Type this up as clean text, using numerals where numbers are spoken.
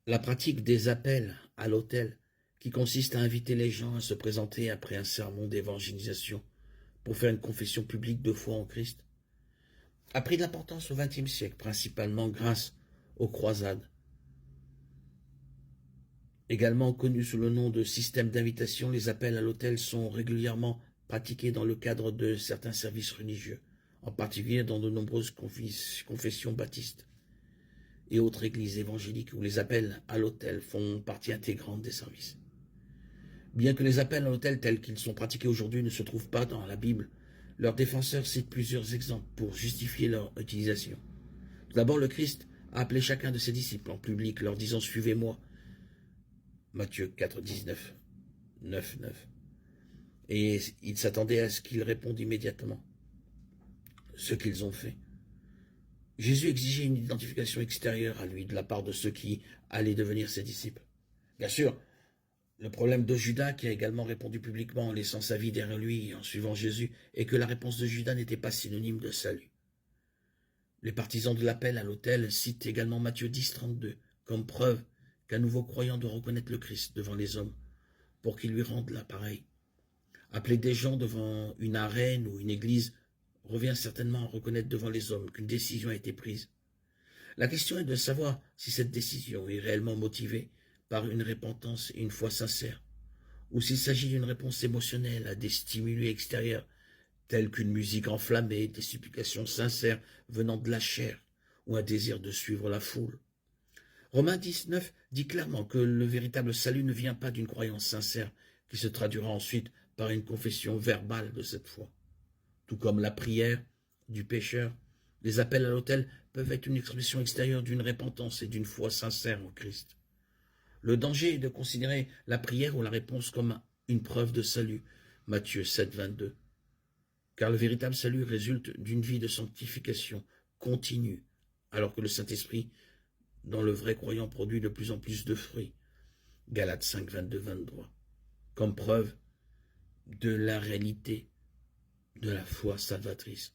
La pratique des appels à l'autel, qui consiste à inviter les gens à se présenter après un sermon d'évangélisation pour faire une confession publique de foi en Christ, a pris de l'importance au XXe siècle, principalement grâce aux croisades. Également connus sous le nom de système d'invitation, les appels à l'autel sont régulièrement pratiqués dans le cadre de certains services religieux, en particulier dans de nombreuses confessions baptistes et autres églises évangéliques où les appels à l'autel font partie intégrante des services. Bien que les appels à l'autel tels qu'ils sont pratiqués aujourd'hui ne se trouvent pas dans la Bible, leurs défenseurs citent plusieurs exemples pour justifier leur utilisation. Tout d'abord, le Christ a appelé chacun de ses disciples en public, leur disant « Suivez-moi ». Matthieu 4, 19, 9, 9. Et il s'attendait à ce qu'ils répondent immédiatement, ce qu'ils ont fait. Jésus exigeait une identification extérieure à lui de la part de ceux qui allaient devenir ses disciples. Bien sûr, le problème de Judas, qui a également répondu publiquement en laissant sa vie derrière lui et en suivant Jésus, est que la réponse de Judas n'était pas synonyme de salut. Les partisans de l'appel à l'autel citent également Matthieu 10, 32, comme preuve qu'un nouveau croyant doit reconnaître le Christ devant les hommes pour qu'ils lui rendent l'appareil. Appeler des gens devant une arène ou une église revient certainement à reconnaître devant les hommes qu'une décision a été prise. La question est de savoir si cette décision est réellement motivée par une repentance et une foi sincère, ou s'il s'agit d'une réponse émotionnelle à des stimuli extérieurs, tels qu'une musique enflammée, des supplications sincères venant de la chair, ou un désir de suivre la foule. Romains 19 dit clairement que le véritable salut ne vient pas d'une croyance sincère, qui se traduira ensuite par une confession verbale de cette foi. Tout comme la prière du pécheur, les appels à l'autel peuvent être une expression extérieure d'une repentance et d'une foi sincère en Christ. Le danger est de considérer la prière ou la réponse comme une preuve de salut, Matthieu 7, 22. Car le véritable salut résulte d'une vie de sanctification continue, alors que le Saint-Esprit, dans le vrai croyant, produit de plus en plus de fruits, Galates 5, 22, 23, comme preuve de la réalité de la foi salvatrice.